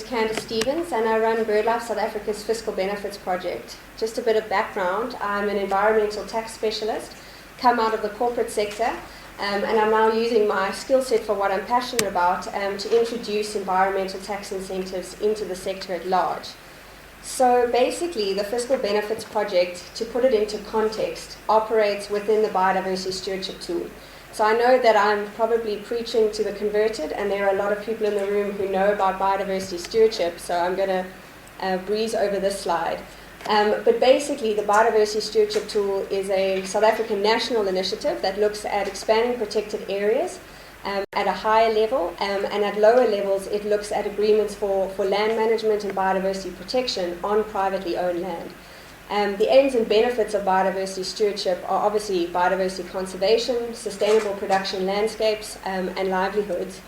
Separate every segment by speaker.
Speaker 1: is Candice Stevens, and I run BirdLife South Africa's Fiscal Benefits Project. Just a bit of background, I'm an environmental tax specialist, come out of the corporate sector, and I'm now using my skill set for what I'm passionate about to introduce environmental tax incentives into the sector at large. So basically, the Fiscal Benefits Project, to put it into context, operates within the Biodiversity Stewardship tool. So I know that I'm probably preaching to the converted, and there are a lot of people in the room who know about biodiversity stewardship, so I'm going to breeze over this slide. But basically, the biodiversity stewardship tool is a South African national initiative that looks at expanding protected areas at a higher level, and at lower levels it looks at agreements for land management and biodiversity protection on privately owned land. The aims and benefits of biodiversity stewardship are obviously biodiversity conservation, sustainable production landscapes, and livelihoods.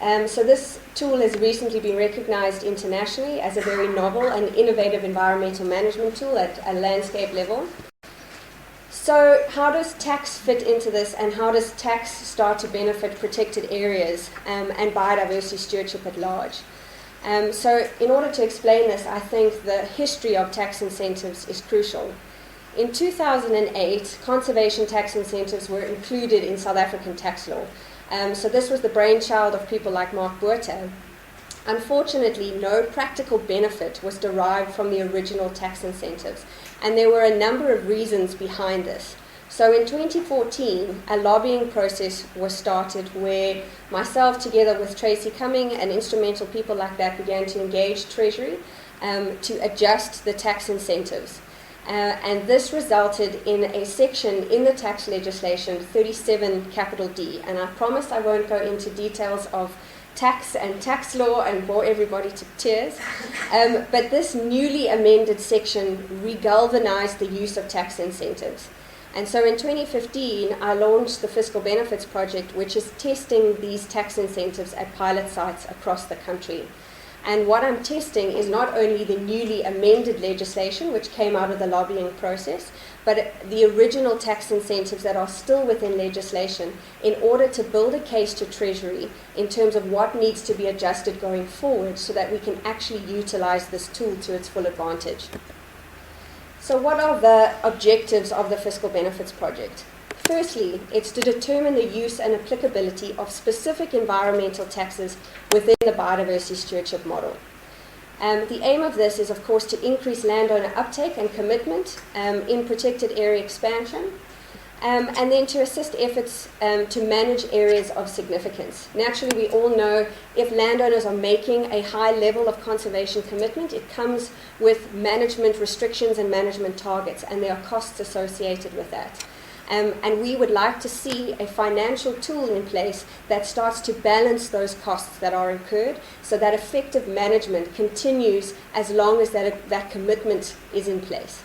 Speaker 1: So this tool has recently been recognized internationally as a very novel and innovative environmental management tool at a landscape level. So how does tax fit into this, and how does tax start to benefit protected areas and biodiversity stewardship at large? So in order to explain this, I think the history of tax incentives is crucial. In 2008, conservation tax incentives were included in South African tax law. So this was the brainchild of people like Mark Botha. Unfortunately, no practical benefit was derived from the original tax incentives, and there were a number of reasons behind this. So in 2014, a lobbying process was started where myself, together with Tracy Cumming and instrumental people like that, began to engage Treasury to adjust the tax incentives. And this resulted in a section in the tax legislation, 37 capital D. And I promise I won't go into details of tax and tax law and bore everybody to tears. But this newly amended section re-galvanized the use of tax incentives. And so in 2015, I launched the Fiscal Benefits Project, which is testing these tax incentives at pilot sites across the country. And what I'm testing is not only the newly amended legislation, which came out of the lobbying process, but the original tax incentives that are still within legislation, in order to build a case to Treasury in terms of what needs to be adjusted going forward so that we can actually utilize this tool to its full advantage. So what are the objectives of the Fiscal Benefits Project? Firstly, it's to determine the use and applicability of specific environmental taxes within the biodiversity stewardship model. The aim of this is, of course, to increase landowner uptake and commitment in protected area expansion, and then to assist efforts to manage areas of significance. Naturally, we all know if landowners are making a high level of conservation commitment, it comes with management restrictions and management targets, and there are costs associated with that. And we would like to see a financial tool in place that starts to balance those costs that are incurred so that effective management continues as long as that commitment is in place.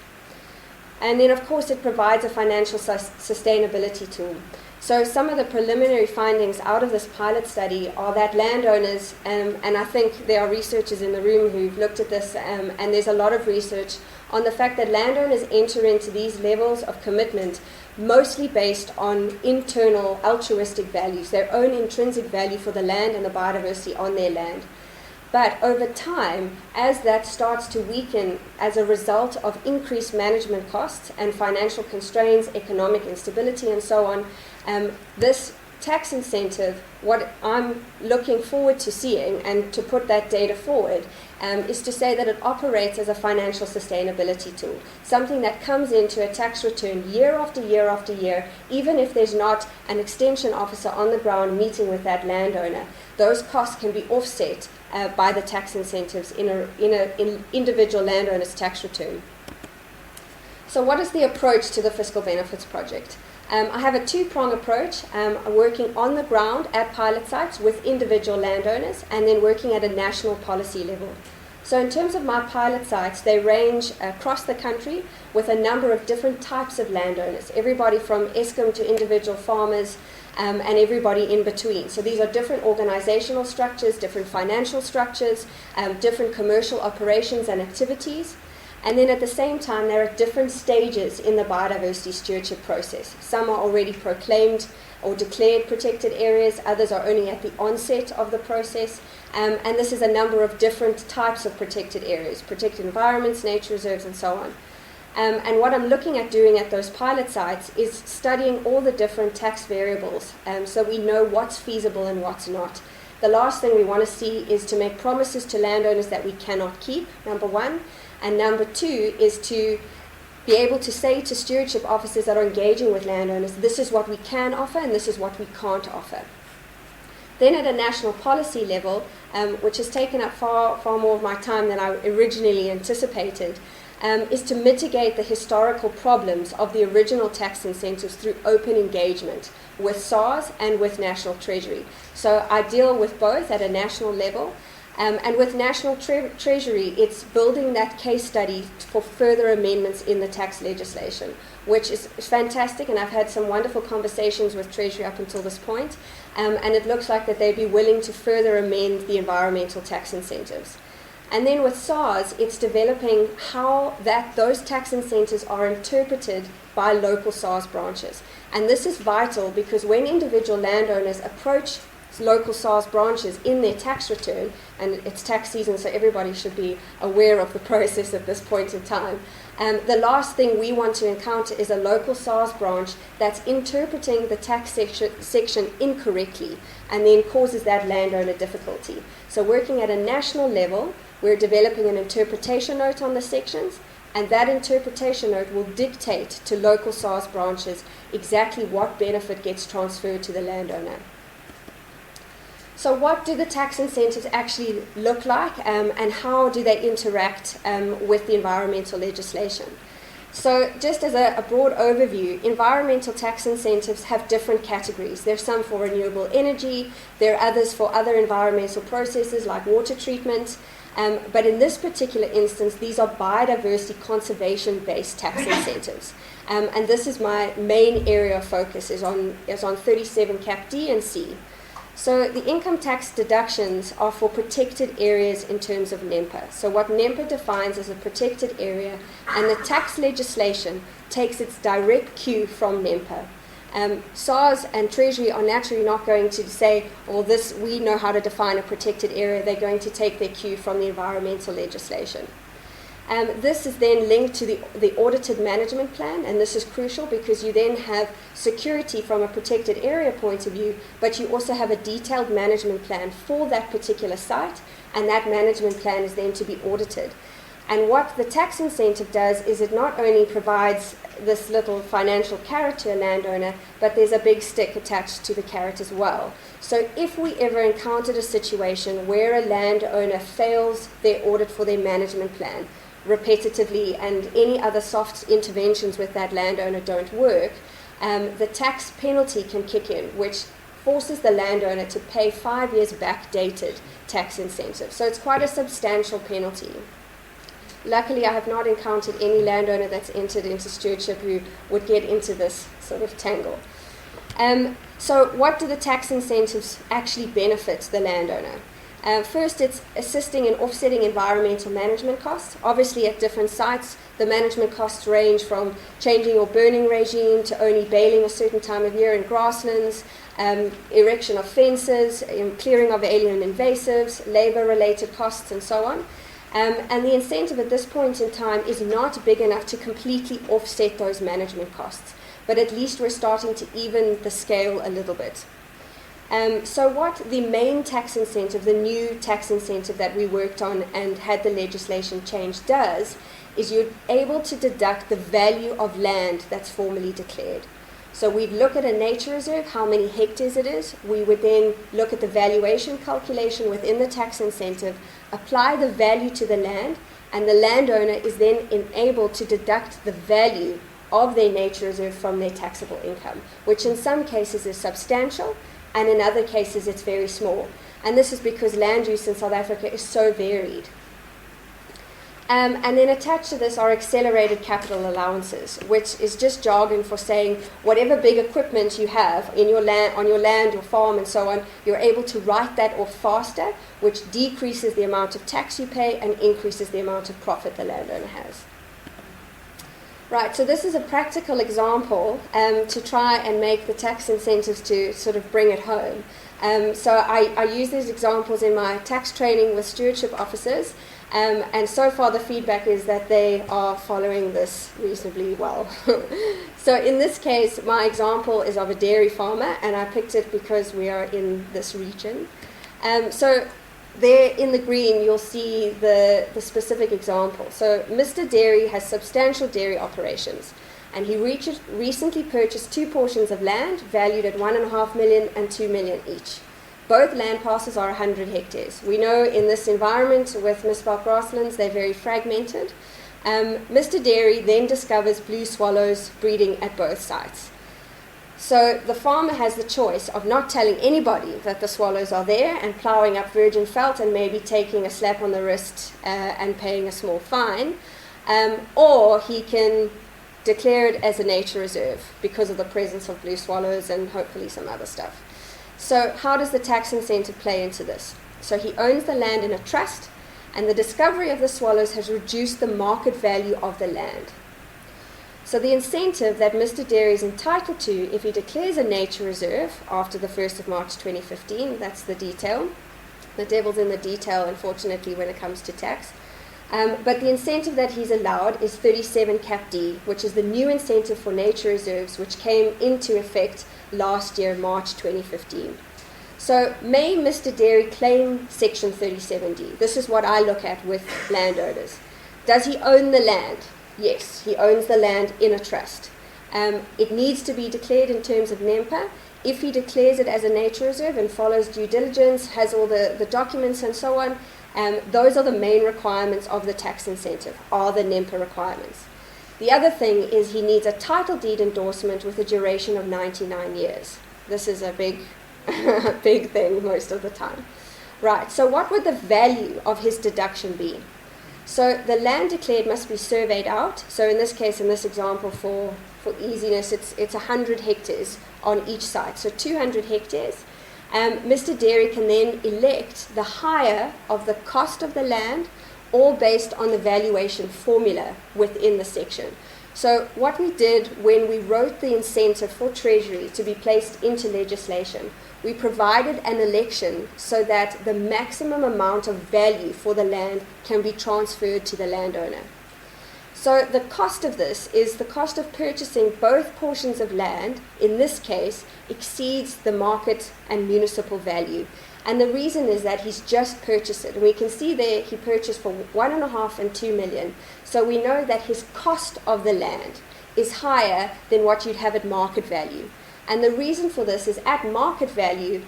Speaker 1: And then, of course, it provides a financial sustainability tool. So some of the preliminary findings out of this pilot study are that landowners, and I think there are researchers in the room who've looked at this, and there's a lot of research on the fact that landowners enter into these levels of commitment mostly based on internal altruistic values, their own intrinsic value for the land and the biodiversity on their land. But over time, as that starts to weaken as a result of increased management costs and financial constraints, economic instability, and so on, this tax incentive, what I'm looking forward to seeing, and to put that data forward, is to say that it operates as a financial sustainability tool, something that comes into a tax return year after year after year, even if there's not an extension officer on the ground meeting with that landowner. Those costs can be offset by the tax incentives in an individual landowner's tax return. So what is the approach to the Fiscal Benefits Project? I have a two-prong approach, working on the ground at pilot sites with individual landowners, and then working at a national policy level. So in terms of my pilot sites, they range across the country with a number of different types of landowners, everybody from Eskom to individual farmers, and everybody in between. So these are different organizational structures, different financial structures, different commercial operations and activities. And then at the same time, there are different stages in the biodiversity stewardship process. Some are already proclaimed or declared protected areas. Others are only at the onset of the process. And this is a number of different types of protected areas, protected environments, nature reserves, and so on. And what I'm looking at doing at those pilot sites is studying all the different tax variables so we know what's feasible and what's not. The last thing we want to see is to make promises to landowners that we cannot keep, number one. And number two is to be able to say to stewardship officers that are engaging with landowners, this is what we can offer and this is what we can't offer. Then at a national policy level, which has taken up far more of my time than I originally anticipated, is to mitigate the historical problems of the original tax incentives through open engagement with SARS and with National Treasury. So I deal with both at a national level. And with National Treasury, it's building that case study for further amendments in the tax legislation, which is fantastic, and I've had some wonderful conversations with Treasury up until this point, and it looks like that they'd be willing to further amend the environmental tax incentives. And then with SARS, it's developing how those tax incentives are interpreted by local SARS branches. And this is vital because when individual landowners approach local SARS branches in their tax return, and it's tax season, so everybody should be aware of the process at this point in time. The last thing we want to encounter is a local SARS branch that's interpreting the tax section incorrectly and then causes that landowner difficulty. So working at a national level, we're developing an interpretation note on the sections, and that interpretation note will dictate to local SARS branches exactly what benefit gets transferred to the landowner. So what do the tax incentives actually look like, and how do they interact with the environmental legislation? So just as a broad overview, environmental tax incentives have different categories. There's some for renewable energy, there are others for other environmental processes like water treatment, but in this particular instance, these are biodiversity conservation-based tax incentives. And this is my main area of focus, is on 37 Cap D and C. So the income tax deductions are for protected areas in terms of NEMPA. So what NEMPA defines as a protected area, and the tax legislation takes its direct cue from NEMPA. SARS and Treasury are naturally not going to say, well, we know how to define a protected area. They're going to take their cue from the environmental legislation. This is then linked to the audited management plan, and this is crucial because you then have security from a protected area point of view, but you also have a detailed management plan for that particular site, and that management plan is then to be audited. And what the tax incentive does is it not only provides this little financial carrot to a landowner, but there's a big stick attached to the carrot as well. So if we ever encountered a situation where a landowner fails their audit for their management plan, repetitively, and any other soft interventions with that landowner don't work, the tax penalty can kick in, which forces the landowner to pay 5 years backdated tax incentive. So it's quite a substantial penalty. Luckily, I have not encountered any landowner that's entered into stewardship who would get into this sort of tangle. So what do the tax incentives actually benefit the landowner? First, it's assisting in offsetting environmental management costs. Obviously, at different sites, the management costs range from changing your burning regime to only baling a certain time of year in grasslands, erection of fences, clearing of alien invasives, labor-related costs, and so on. And the incentive at this point in time is not big enough to completely offset those management costs, but at least we're starting to even the scale a little bit. So what the main tax incentive, the new tax incentive that we worked on and had the legislation change does, is you're able to deduct the value of land that's formally declared. So we'd look at a nature reserve, how many hectares it is. We would then look at the valuation calculation within the tax incentive, apply the value to the land, and the landowner is then enabled to deduct the value of their nature reserve from their taxable income, which in some cases is substantial, and in other cases it's very small. And this is because land use in South Africa is so varied. And then attached to this are accelerated capital allowances, which is just jargon for saying whatever big equipment you have in your land, on your land, your farm, and so on, you're able to write that off faster, which decreases the amount of tax you pay and increases the amount of profit the landowner has. Right, so this is a practical example to try and make the tax incentives to sort of bring it home. So I use these examples in my tax training with stewardship officers, and so far the feedback is that they are following this reasonably well. So in this case, my example is of a dairy farmer, and I picked it because we are in this region. So there in the green, you'll see the specific example. So Mr. Dairy has substantial dairy operations, and he recently purchased 2 portions of land valued at 1.5 million and 2 million each. Both land parcels are 100 hectares. We know in this environment with misbelt grasslands, they're very fragmented. Mr. Dairy then discovers blue swallows breeding at both sites. So the farmer has the choice of not telling anybody that the swallows are there and ploughing up virgin felt and maybe taking a slap on the wrist and paying a small fine, or he can declare it as a nature reserve because of the presence of blue swallows and hopefully some other stuff. So how does the tax incentive play into this? So he owns the land in a trust, and the discovery of the swallows has reduced the market value of the land. So the incentive that Mr. Dairy is entitled to if he declares a nature reserve after the 1st of March 2015, that's the detail. The devil's in the detail, unfortunately, when it comes to tax. But the incentive that he's allowed is 37 Cap D, which is the new incentive for nature reserves, which came into effect last year, March 2015. So may Mr. Dairy claim Section 37D? This is what I look at with landowners. Does he own the land? Yes, he owns the land in a trust. It needs to be declared in terms of NEMPA. If he declares it as a nature reserve and follows due diligence, has all the documents and so on, those are the main requirements of the tax incentive, are the NEMPA requirements. The other thing is he needs a title deed endorsement with a duration of 99 years. This is a big, big thing most of the time. Right, so what would the value of his deduction be? So the land declared must be surveyed out. So in this case, in this example, for easiness, it's 100 hectares on each site, so 200 hectares. Mr. Dairy can then elect the higher of the cost of the land, all based on the valuation formula within the section. So what we did when we wrote the incentive for Treasury to be placed into legislation, we provided an election so that the maximum amount of value for the land can be transferred to the landowner. So the cost of this is the cost of purchasing both portions of land, in this case, exceeds the market and municipal value. And the reason is that he's just purchased it. And we can see there he purchased for 1.5 and 2 million. So we know that his cost of the land is higher than what you'd have at market value. And the reason for this is at market value,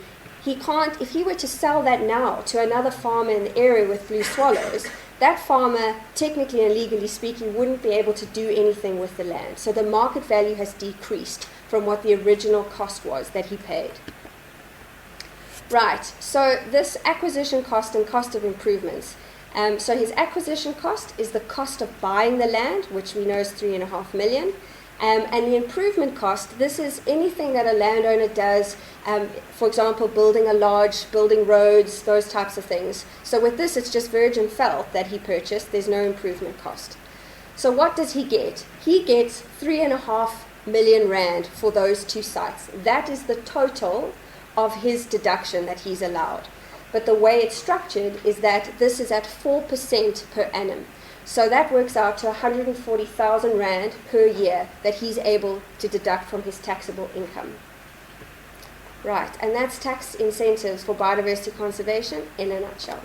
Speaker 1: he can't, if he were to sell that now to another farmer in the area with blue swallows, that farmer, technically and legally speaking, wouldn't be able to do anything with the land. So the market value has decreased from what the original cost was that he paid. Right, so this acquisition cost and cost of improvements. So his acquisition cost is the cost of buying the land, which we know is 3.5 million. And the improvement cost, this is anything that a landowner does, for example, building a lodge, building roads, those types of things. So with this, it's just virgin felt that he purchased. There's no improvement cost. So what does he get? He gets 3.5 million rand for those 2 sites. That is the total of his deduction that he's allowed. But the way it's structured is that this is at 4% per annum. So that works out to 140,000 rand per year that he's able to deduct from his taxable income. Right, and that's tax incentives for biodiversity conservation in a nutshell.